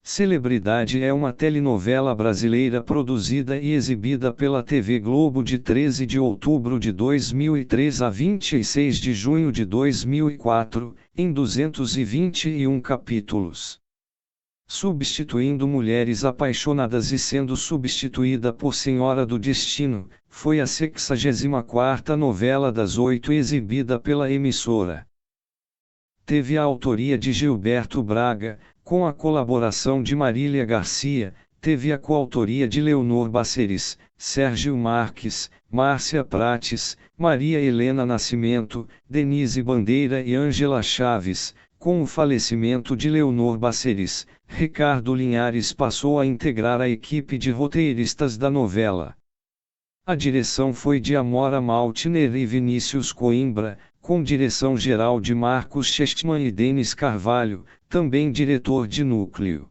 Celebridade é uma telenovela brasileira produzida e exibida pela TV Globo de 13 de outubro de 2003 a 26 de junho de 2004, em 221 capítulos. Substituindo Mulheres Apaixonadas e sendo substituída por Senhora do Destino, foi a 64ª novela das 8 exibida pela emissora. Teve a autoria de Gilberto Braga, com a colaboração de Marília Garcia, teve a coautoria de Leonor Baceres, Sérgio Marques, Márcia Prates, Maria Helena Nascimento, Denise Bandeira e Ângela Chaves. Com o falecimento de Leonor Baceres, Ricardo Linhares passou a integrar a equipe de roteiristas da novela. A direção foi de Amora Maltner e Vinícius Coimbra, com direção geral de Marcos Chestman e Denis Carvalho, também diretor de núcleo.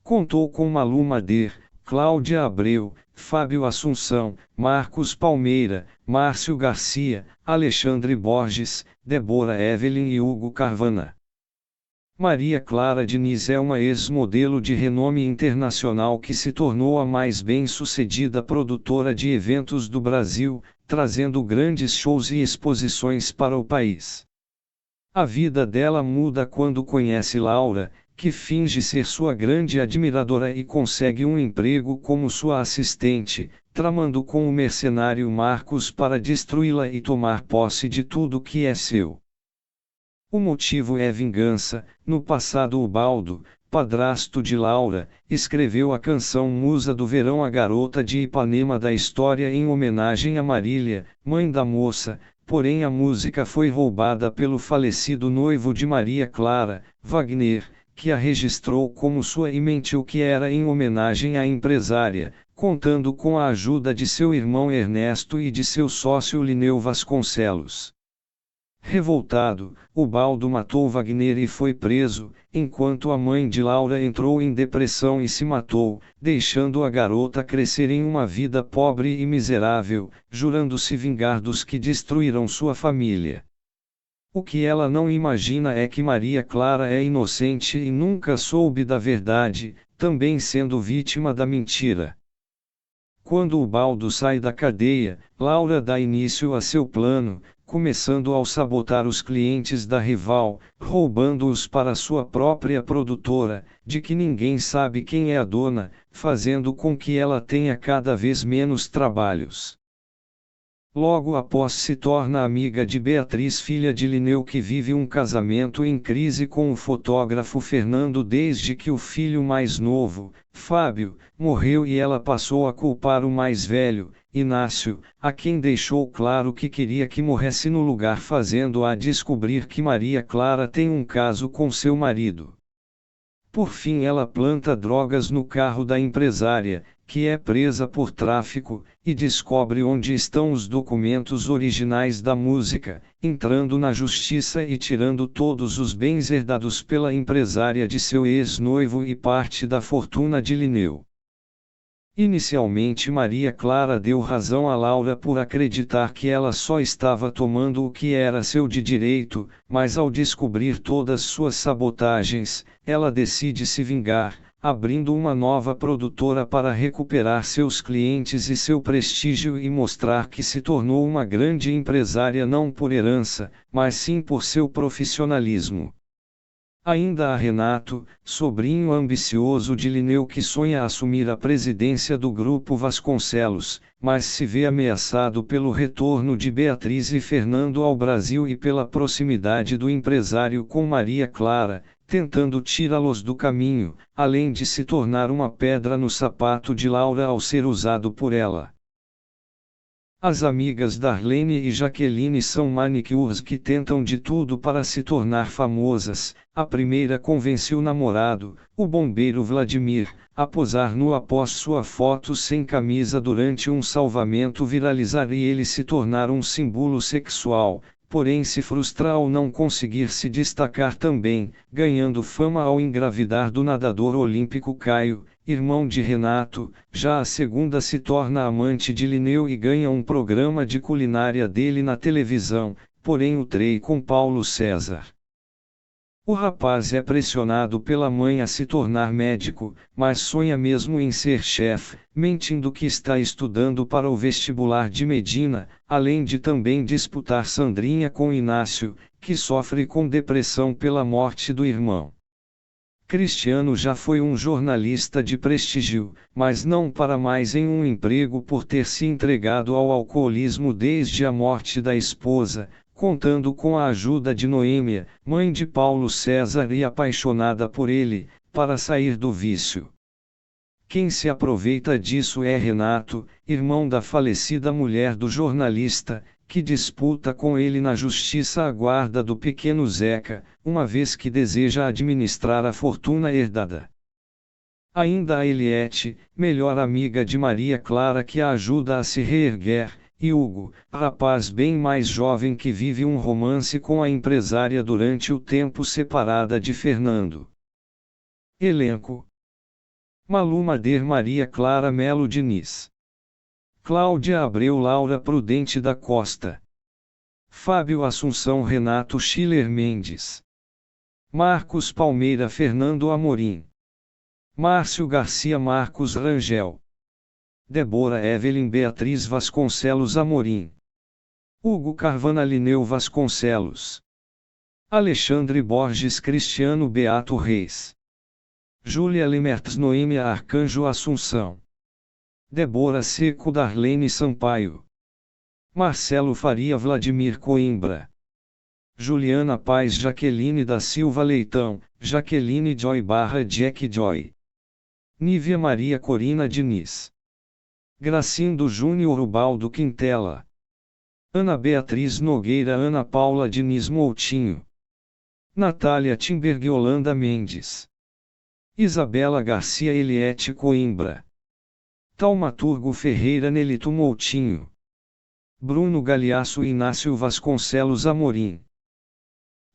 Contou com Malu Mader, Cláudia Abreu, Fábio Assunção, Marcos Palmeira, Márcio Garcia, Alexandre Borges, Débora Evelyn e Hugo Carvana. Maria Clara Diniz é uma ex-modelo de renome internacional que se tornou a mais bem-sucedida produtora de eventos do Brasil, trazendo grandes shows e exposições para o país. A vida dela muda quando conhece Laura, que finge ser sua grande admiradora e consegue um emprego como sua assistente, tramando com o mercenário Marcos para destruí-la e tomar posse de tudo que é seu. O motivo é vingança. No passado, Ubaldo, padrasto de Laura, escreveu a canção Musa do Verão, a garota de Ipanema da história, em homenagem a Marília, mãe da moça, porém a música foi roubada pelo falecido noivo de Maria Clara, Wagner, que a registrou como sua e mentiu que era em homenagem à empresária, contando com a ajuda de seu irmão Ernesto e de seu sócio Lineu Vasconcelos. Revoltado, Ubaldo matou Wagner e foi preso, enquanto a mãe de Laura entrou em depressão e se matou, deixando a garota crescer em uma vida pobre e miserável, jurando se vingar dos que destruíram sua família. O que ela não imagina é que Maria Clara é inocente e nunca soube da verdade, também sendo vítima da mentira. Quando Ubaldo sai da cadeia, Laura dá início a seu plano, começando ao sabotar os clientes da rival, roubando-os para sua própria produtora, de que ninguém sabe quem é a dona, fazendo com que ela tenha cada vez menos trabalhos. Logo após se torna amiga de Beatriz, filha de Lineu, que vive um casamento em crise com o fotógrafo Fernando desde que o filho mais novo, Fábio, morreu, e ela passou a culpar o mais velho, Inácio, a quem deixou claro que queria que morresse no lugar, fazendo-a descobrir que Maria Clara tem um caso com seu marido. Por fim, ela planta drogas no carro da empresária, que é presa por tráfico, e descobre onde estão os documentos originais da música, entrando na justiça e tirando todos os bens herdados pela empresária de seu ex-noivo e parte da fortuna de Lineu. Inicialmente, Maria Clara deu razão a Laura por acreditar que ela só estava tomando o que era seu de direito, mas ao descobrir todas suas sabotagens, ela decide se vingar, abrindo uma nova produtora para recuperar seus clientes e seu prestígio e mostrar que se tornou uma grande empresária não por herança, mas sim por seu profissionalismo. Ainda há Renato, sobrinho ambicioso de Lineu, que sonha assumir a presidência do Grupo Vasconcelos, mas se vê ameaçado pelo retorno de Beatriz e Fernando ao Brasil e pela proximidade do empresário com Maria Clara, tentando tirá-los do caminho, além de se tornar uma pedra no sapato de Laura ao ser usado por ela. As amigas Darlene e Jaqueline são manicures que tentam de tudo para se tornar famosas. A primeira convence o namorado, o bombeiro Vladimir, a posar nu após sua foto sem camisa durante um salvamento viralizar e ele se tornar um símbolo sexual, porém se frustra ao não conseguir se destacar também, ganhando fama ao engravidar do nadador olímpico Caio, irmão de Renato. Já a segunda se torna amante de Lineu e ganha um programa de culinária dele na televisão, porém o trai com Paulo César. O rapaz é pressionado pela mãe a se tornar médico, mas sonha mesmo em ser chefe, mentindo que está estudando para o vestibular de Medina, além de também disputar Sandrinha com Inácio, que sofre com depressão pela morte do irmão. Cristiano já foi um jornalista de prestígio, mas não para mais em um emprego por ter se entregado ao alcoolismo desde a morte da esposa, contando com a ajuda de Noêmia, mãe de Paulo César e apaixonada por ele, para sair do vício. Quem se aproveita disso é Renato, irmão da falecida mulher do jornalista, que disputa com ele na justiça a guarda do pequeno Zeca, uma vez que deseja administrar a fortuna herdada. Ainda a Eliette, melhor amiga de Maria Clara que a ajuda a se reerguer, e Hugo, rapaz bem mais jovem que vive um romance com a empresária durante o tempo separada de Fernando. Elenco: Malu Mader, Maria Clara Melo Diniz, Cláudia Abreu, Laura Prudente da Costa, Fábio Assunção, Renato Schiller Mendes, Marcos Palmeira, Fernando Amorim, Márcio Garcia, Marcos Rangel, Débora Evelyn Beatriz Vasconcelos Amorim, Hugo Carvana Lineu Vasconcelos, Alexandre Borges Cristiano Beato Reis, Júlia Lemertz Noêmia Arcanjo Assunção, Débora Seco Darlene Sampaio, Marcelo Faria Vladimir Coimbra, Juliana Paz Jaqueline da Silva Leitão, Jaqueline Joy / Jack Joy, Nívia Maria Corina Diniz, Gracindo Júnior Ubaldo Quintela, Ana Beatriz Nogueira, Ana Paula Diniz Moutinho, Natália Timberg Holanda Mendes, Isabela Garcia Eliette Coimbra, Taumaturgo Ferreira Nelito Moutinho, Bruno Galeasso Inácio Vasconcelos Amorim,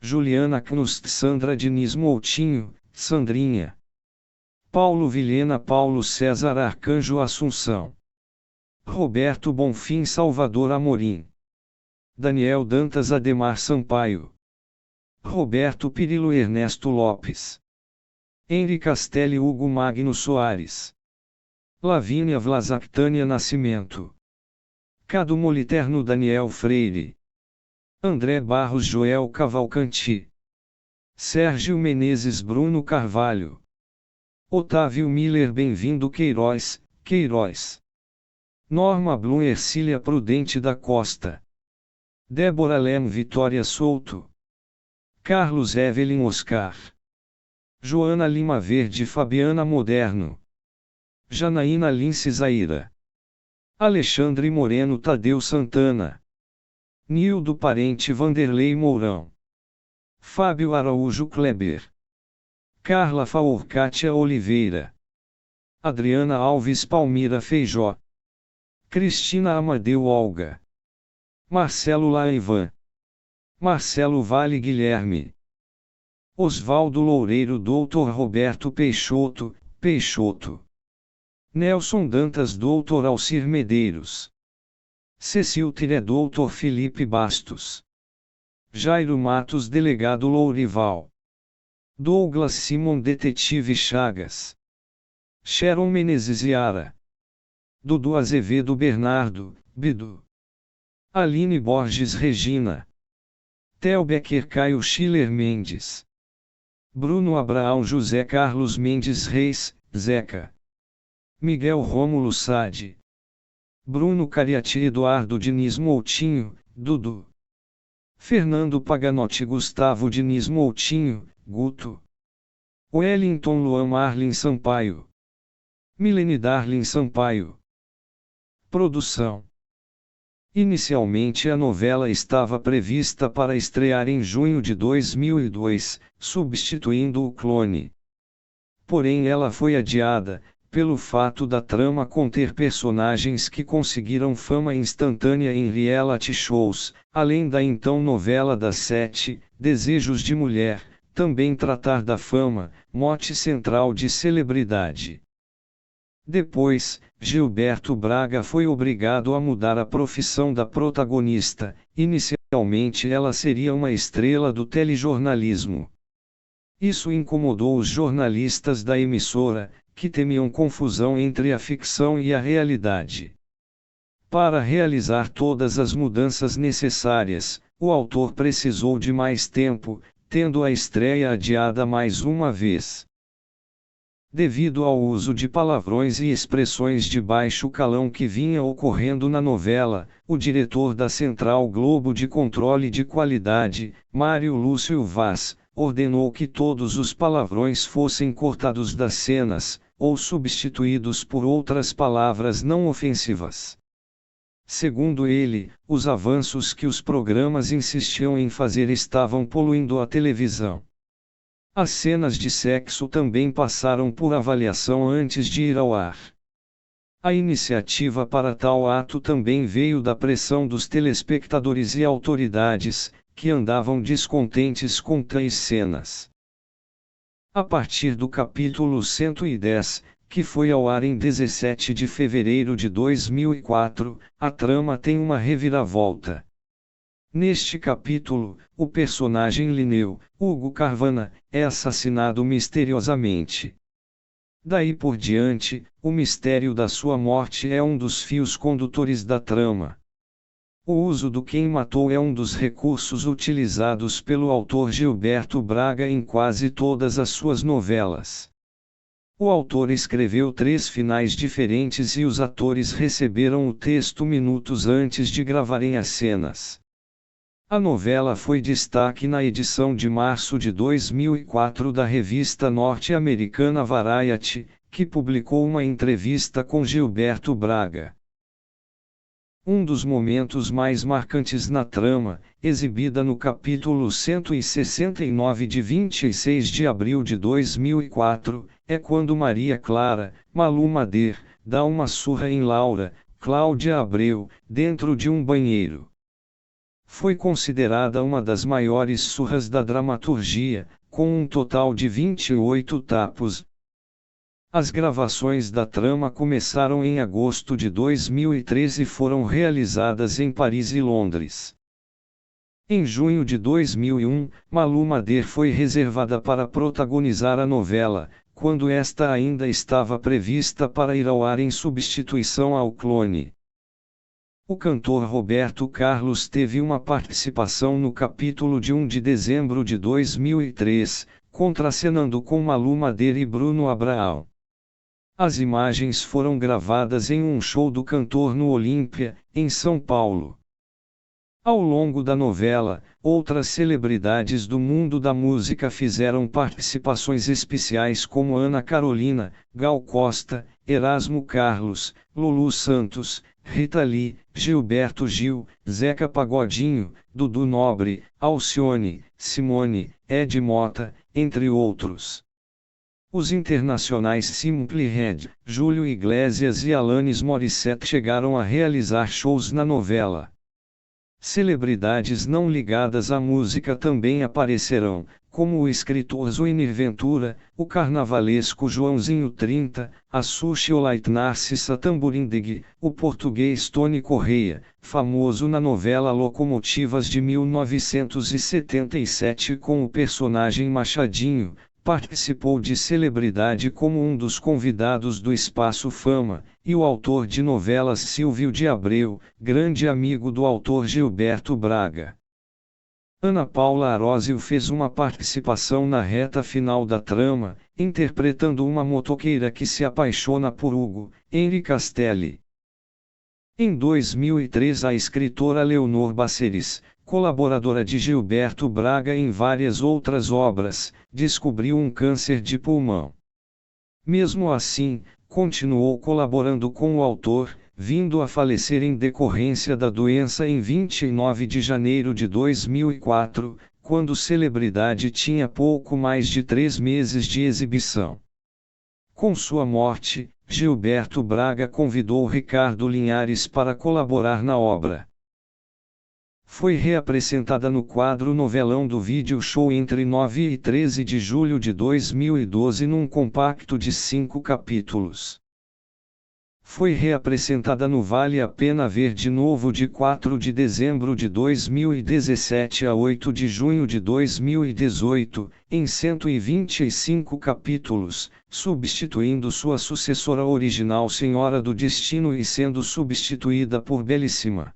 Juliana Knust Sandra Diniz Moutinho, Sandrinha, Paulo Vilhena Paulo César Arcanjo Assunção, Roberto Bonfim Salvador Amorim, Daniel Dantas Ademar Sampaio, Roberto Pirillo Ernesto Lopes, Henri Castelli Hugo Magno Soares, Lavínia Vlasak Nascimento, Cado Moliterno Daniel Freire, André Barros Joel Cavalcanti, Sérgio Menezes Bruno Carvalho, Otávio Miller Bem-vindo Queiroz, Norma Blum Ercília Prudente da Costa, Débora Lem Vitória Souto, Carlos Evelyn Oscar, Joana Lima Verde Fabiana Moderno, Janaína Lince Zaira, Alexandre Moreno Tadeu Santana, Nildo Parente Vanderlei Mourão, Fábio Araújo Kleber, Carla Faurcatia Oliveira, Adriana Alves Palmira Feijó, Cristina Amadeu Olga, Marcelo Laivan, Marcelo Vale Guilherme, Osvaldo Loureiro Dr. Roberto Peixoto, Nelson Dantas Dr. Alcir Medeiros, Cecil Tiré Dr. Felipe Bastos, Jairo Matos Delegado Lourival, Douglas Simon Detetive Chagas, Sharon Menezes Yara, Dudu Azevedo Bernardo, Bidu, Aline Borges Regina, Theo Becker Caio Schiller Mendes, Bruno Abraão José Carlos Mendes Reis, Zeca, Miguel Rômulo Sade, Bruno Cariati Eduardo Diniz Moutinho, Dudu, Fernando Paganotti Gustavo Diniz Moutinho, Guto, Wellington Luan Marlin Sampaio, Milene Darlin Sampaio. Produção. Inicialmente a novela estava prevista para estrear em junho de 2002, substituindo O Clone. Porém ela foi adiada, pelo fato da trama conter personagens que conseguiram fama instantânea em reality shows, além da então novela das 7, Desejos de Mulher, também tratar da fama, mote central de celebridade. Depois, Gilberto Braga foi obrigado a mudar a profissão da protagonista. Inicialmente ela seria uma estrela do telejornalismo. Isso incomodou os jornalistas da emissora, que temiam confusão entre a ficção e a realidade. Para realizar todas as mudanças necessárias, o autor precisou de mais tempo, tendo a estreia adiada mais uma vez. Devido ao uso de palavrões e expressões de baixo calão que vinha ocorrendo na novela, o diretor da Central Globo de Controle de Qualidade, Mário Lúcio Vaz, ordenou que todos os palavrões fossem cortados das cenas, ou substituídos por outras palavras não ofensivas. Segundo ele, os avanços que os programas insistiam em fazer estavam poluindo a televisão. As cenas de sexo também passaram por avaliação antes de ir ao ar. A iniciativa para tal ato também veio da pressão dos telespectadores e autoridades, que andavam descontentes com tais cenas. A partir do capítulo 110, que foi ao ar em 17 de fevereiro de 2004, a trama tem uma reviravolta. Neste capítulo, o personagem Linneu, Hugo Carvana, é assassinado misteriosamente. Daí por diante, o mistério da sua morte é um dos fios condutores da trama. O uso do quem matou é um dos recursos utilizados pelo autor Gilberto Braga em quase todas as suas novelas. O autor escreveu 3 finais diferentes e os atores receberam o texto minutos antes de gravarem as cenas. A novela foi destaque na edição de março de 2004 da revista norte-americana Variety, que publicou uma entrevista com Gilberto Braga. Um dos momentos mais marcantes na trama, exibida no capítulo 169 de 26 de abril de 2004, é quando Maria Clara, Malu Mader, dá uma surra em Laura, Cláudia Abreu, dentro de um banheiro. Foi considerada uma das maiores surras da dramaturgia, com um total de 28 tapos. As gravações da trama começaram em agosto de 2013 e foram realizadas em Paris e Londres. Em junho de 2001, Malu Mader foi reservada para protagonizar a novela, quando esta ainda estava prevista para ir ao ar em substituição ao clone. O cantor Roberto Carlos teve uma participação no capítulo de 1 de dezembro de 2003, contracenando com Malu Mader e Bruno Abraão. As imagens foram gravadas em um show do cantor no Olímpia, em São Paulo. Ao longo da novela, outras celebridades do mundo da música fizeram participações especiais como Ana Carolina, Gal Costa, Erasmo Carlos, Lulu Santos, Rita Lee, Gilberto Gil, Zeca Pagodinho, Dudu Nobre, Alcione, Simone, Ed Mota, entre outros. Os internacionais Simply Red, Júlio Iglesias e Alanis Morissette chegaram a realizar shows na novela. Celebridades não ligadas à música também aparecerão, como o escritor Zuenir Ventura, o carnavalesco Joãozinho 30, a socialite Narcissa Tamborindeg, o português Tony Correia, famoso na novela Locomotivas de 1977 com o personagem Machadinho, participou de celebridade como um dos convidados do Espaço Fama, e o autor de novelas Silvio de Abreu, grande amigo do autor Gilberto Braga. Ana Paula Arósio fez uma participação na reta final da trama, interpretando uma motoqueira que se apaixona por Hugo, Henri Castelli. Em 2003 a escritora Leonor Baceres, colaboradora de Gilberto Braga em várias outras obras, descobriu um câncer de pulmão. Mesmo assim, continuou colaborando com o autor, vindo a falecer em decorrência da doença em 29 de janeiro de 2004, quando celebridade tinha pouco mais de 3 meses de exibição. Com sua morte, Gilberto Braga convidou Ricardo Linhares para colaborar na obra. Foi reapresentada no quadro novelão do Vídeo Show entre 9 e 13 de julho de 2012 num compacto de 5 capítulos. Foi reapresentada no Vale a Pena Ver de Novo de 4 de dezembro de 2017 a 8 de junho de 2018, em 125 capítulos, substituindo sua sucessora original Senhora do Destino e sendo substituída por Belíssima.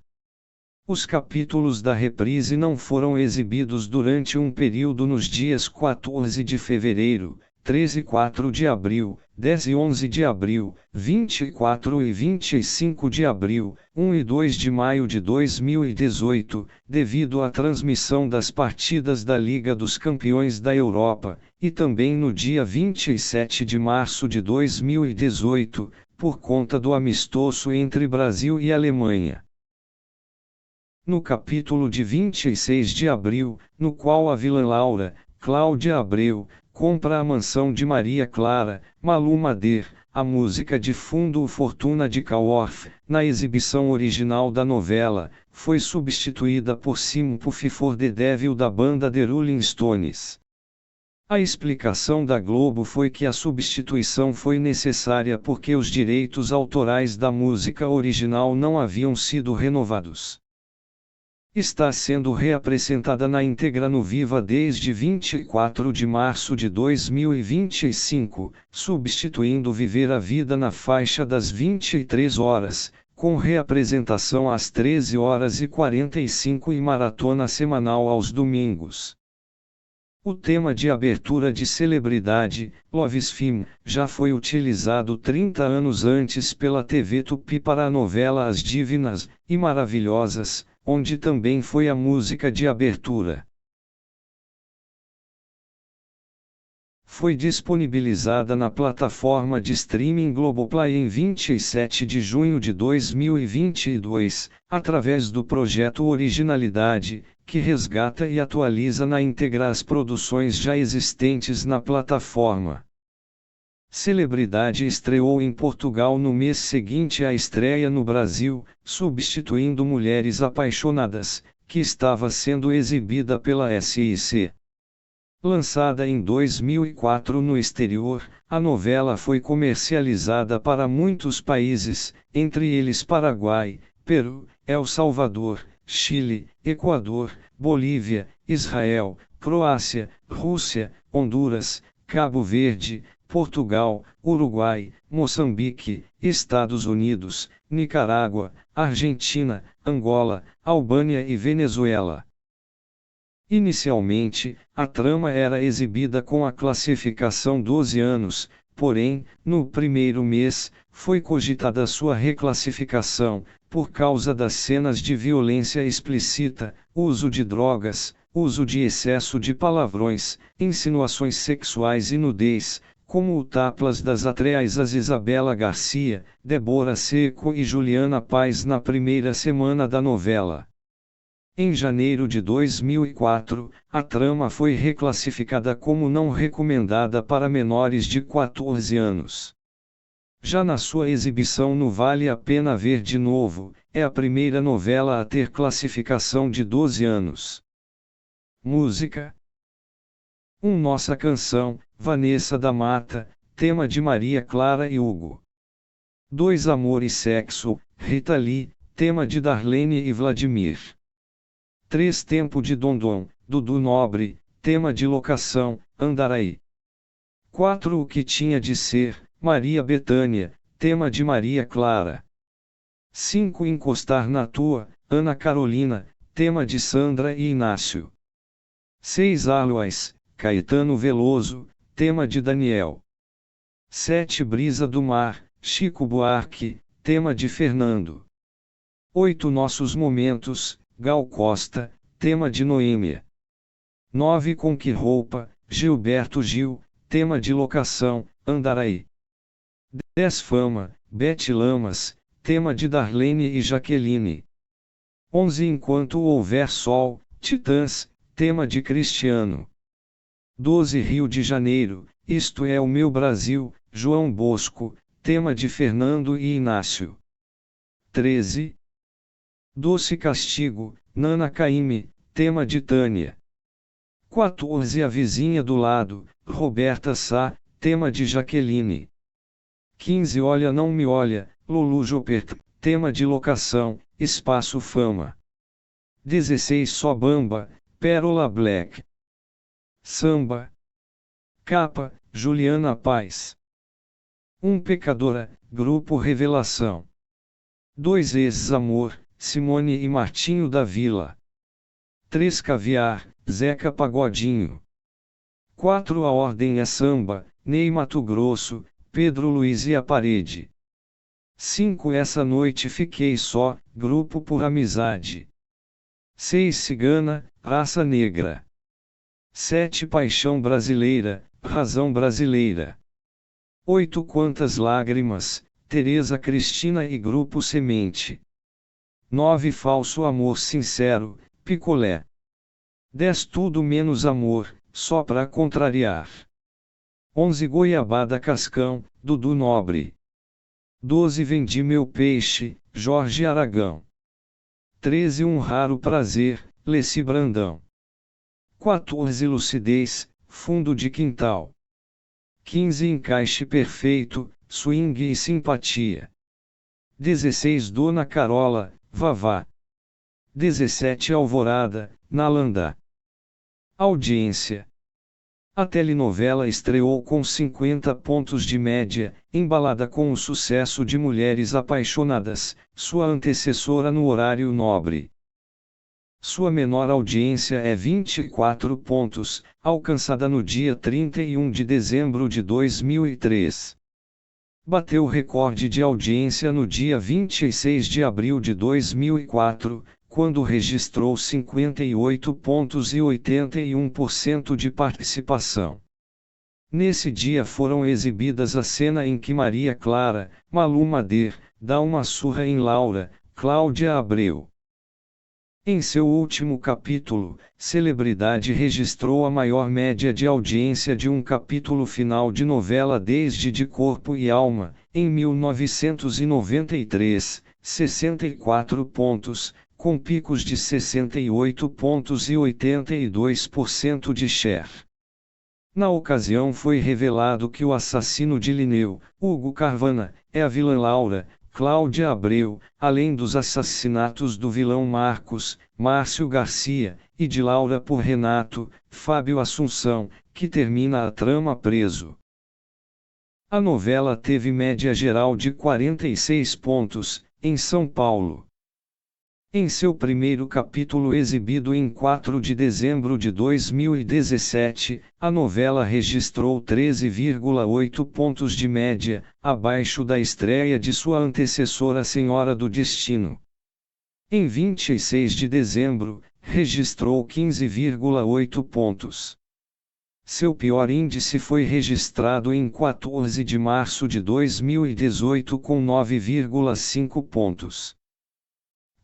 Os capítulos da reprise não foram exibidos durante um período nos dias 14 de fevereiro, 13 e 4 de abril, 10 e 11 de abril, 24 e 25 de abril, 1 e 2 de maio de 2018, devido à transmissão das partidas da Liga dos Campeões da Europa, e também no dia 27 de março de 2018, por conta do amistoso entre Brasil e Alemanha. No capítulo de 26 de abril, no qual a vilã Laura, Cláudia Abreu, compra a mansão de Maria Clara, Malu Mader, a música de fundo Fortuna de Kaworth, na exibição original da novela, foi substituída por Sympathy for the Devil da banda The Rolling Stones. A explicação da Globo foi que a substituição foi necessária porque os direitos autorais da música original não haviam sido renovados. Está sendo reapresentada na íntegra no Viva desde 24 de março de 2025, substituindo Viver a Vida na faixa das 23 horas, com reapresentação às 13 horas e 45 e maratona semanal aos domingos. O tema de abertura de Celebridade, Love's Theme, já foi utilizado 30 anos antes pela TV Tupi para a novela As Divinas e Maravilhosas, onde também foi a música de abertura. Foi disponibilizada na plataforma de streaming Globoplay em 27 de junho de 2022, através do projeto Originalidade, que resgata e atualiza na íntegra as produções já existentes na plataforma. Celebridade estreou em Portugal no mês seguinte à estreia no Brasil, substituindo Mulheres Apaixonadas, que estava sendo exibida pela SIC. Lançada em 2004 no exterior, a novela foi comercializada para muitos países, entre eles Paraguai, Peru, El Salvador, Chile, Equador, Bolívia, Israel, Croácia, Rússia, Honduras, Cabo Verde, Portugal, Uruguai, Moçambique, Estados Unidos, Nicarágua, Argentina, Angola, Albânia e Venezuela. Inicialmente, a trama era exibida com a classificação 12 anos, porém, no primeiro mês, foi cogitada sua reclassificação, por causa das cenas de violência explícita, uso de drogas, uso de excesso de palavrões, insinuações sexuais e nudez, como o taplas das atreais Isabela Garcia, Débora Seco e Juliana Paz na primeira semana da novela. Em janeiro de 2004, a trama foi reclassificada como não recomendada para menores de 14 anos. Já na sua exibição no Vale a Pena Ver de Novo, é a primeira novela a ter classificação de 12 anos. Música: Nossa Canção, Vanessa da Mata, tema de Maria Clara e Hugo. 2 Amor e Sexo, Rita Lee, tema de Darlene e Vladimir. 3 Tempo de Dondon, Dudu Nobre, tema de Locação, Andaraí. 4 O que Tinha de Ser, Maria Bethânia, tema de Maria Clara. 5 Encostar na Tua, Ana Carolina, tema de Sandra e Inácio. 6 Alois, Caetano Veloso, tema de Daniel. 7 Brisa do Mar, Chico Buarque, tema de Fernando. 8 Nossos Momentos, Gal Costa, tema de Noêmia. 9 Com Que Roupa, Gilberto Gil, tema de Locação, Andaraí. 10 Fama, Bete Lamas, tema de Darlene e Jaqueline. 11 Enquanto Houver Sol, Titãs, tema de Cristiano. 12 Rio de Janeiro, Isto é o Meu Brasil, João Bosco, tema de Fernando e Inácio. 13 Doce Castigo, Nana Caymmi, tema de Tânia. 14 A Vizinha do Lado, Roberta Sá, tema de Jaqueline. 15 Olha Não Me Olha, Lulu Jopert, tema de locação, Espaço Fama. 16 Só Bamba, Pérola Black. Samba. Capa, Juliana Paz. Pecadora, Grupo Revelação. 2 Ex-Amor, Simone e Martinho da Vila. 3 Caviar, Zeca Pagodinho. 4 A Ordem é Samba, Ney Matogrosso, Pedro Luiz e a Parede. 5 Essa Noite Fiquei Só, Grupo Por Amizade. 6 Cigana, Raça Negra. 7 Paixão Brasileira, Razão Brasileira. 8 Quantas Lágrimas, Tereza Cristina e Grupo Semente. 9 Falso Amor Sincero, Picolé. 10 Tudo Menos Amor, Só Pra Contrariar. 11 Goiabada Cascão, Dudu Nobre. 12 Vendi Meu Peixe, Jorge Aragão. 13 Um Raro Prazer, Leci Brandão. 14 Lucidez, Fundo de Quintal. 15 Encaixe Perfeito, Swing e Simpatia. 16 Dona Carola, Vavá. 17 Alvorada, Nalanda. Audiência. A telenovela estreou com 50 pontos de média, embalada com o sucesso de Mulheres Apaixonadas, sua antecessora no horário nobre. Sua menor audiência é 24 pontos, alcançada no dia 31 de dezembro de 2003. Bateu recorde de audiência no dia 26 de abril de 2004, quando registrou 58 pontos e 81% de participação. Nesse dia foram exibidas a cena em que Maria Clara, Malu Mader, dá uma surra em Laura, Cláudia Abreu. Em seu último capítulo, Celebridade registrou a maior média de audiência de um capítulo final de novela desde De Corpo e Alma, em 1993, 64 pontos, com picos de 68 pontos e 82% de share. Na ocasião foi revelado que o assassino de Linneu, Hugo Carvana, é a vilã Laura, Cláudia Abreu, além dos assassinatos do vilão Marcos, Márcio Garcia, e de Laura por Renato, Fábio Assunção, que termina a trama preso. A novela teve média geral de 46 pontos, em São Paulo. Em seu primeiro capítulo exibido em 4 de dezembro de 2017, a novela registrou 13,8 pontos de média, abaixo da estreia de sua antecessora Senhora do Destino. Em 26 de dezembro, registrou 15,8 pontos. Seu pior índice foi registrado em 14 de março de 2018 com 9,5 pontos.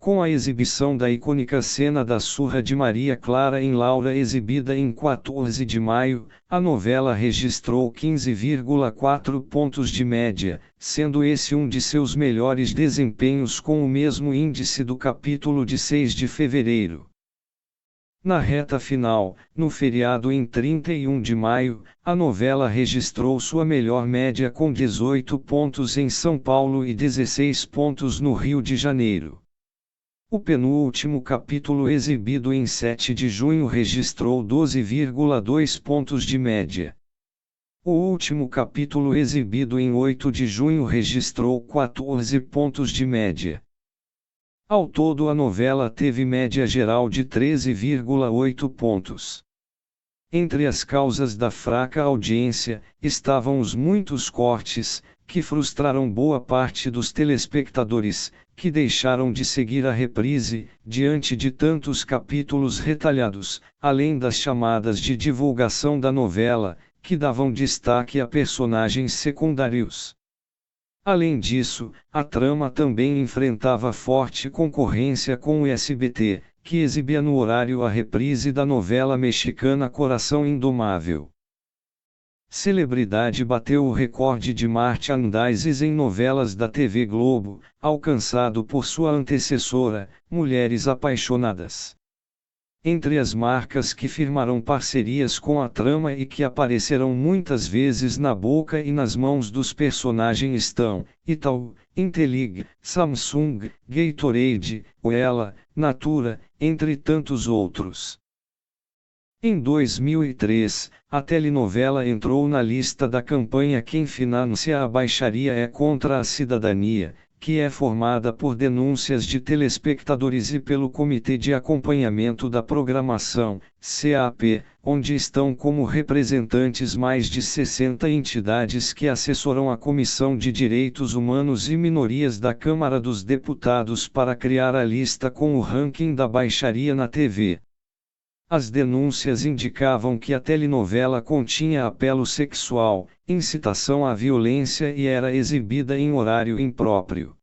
Com a exibição da icônica cena da surra de Maria Clara em Laura exibida em 14 de maio, a novela registrou 15,4 pontos de média, sendo esse um de seus melhores desempenhos com o mesmo índice do capítulo de 6 de fevereiro. Na reta final, no feriado em 31 de maio, a novela registrou sua melhor média com 18 pontos em São Paulo e 16 pontos no Rio de Janeiro. O penúltimo capítulo exibido em 7 de junho registrou 12,2 pontos de média. O último capítulo exibido em 8 de junho registrou 14 pontos de média. Ao todo a novela teve média geral de 13,8 pontos. Entre as causas da fraca audiência, estavam os muitos cortes, que frustraram boa parte dos telespectadores, que deixaram de seguir a reprise, diante de tantos capítulos retalhados, além das chamadas de divulgação da novela, que davam destaque a personagens secundários. Além disso, a trama também enfrentava forte concorrência com o SBT, que exibia no horário a reprise da novela mexicana Coração Indomável. Celebridade bateu o recorde de merchandising em novelas da TV Globo, alcançado por sua antecessora, Mulheres Apaixonadas. Entre as marcas que firmarão parcerias com a trama e que aparecerão muitas vezes na boca e nas mãos dos personagens estão Itaú, Intelig, Samsung, Gatorade, Oela, Natura, entre tantos outros. Em 2003, a telenovela entrou na lista da campanha Quem Financia a Baixaria é Contra a Cidadania, que é formada por denúncias de telespectadores e pelo Comitê de Acompanhamento da Programação, CAP, onde estão como representantes mais de 60 entidades que assessoram a Comissão de Direitos Humanos e Minorias da Câmara dos Deputados para criar a lista com o ranking da baixaria na TV. As denúncias indicavam que a telenovela continha apelo sexual, incitação à violência e era exibida em horário impróprio.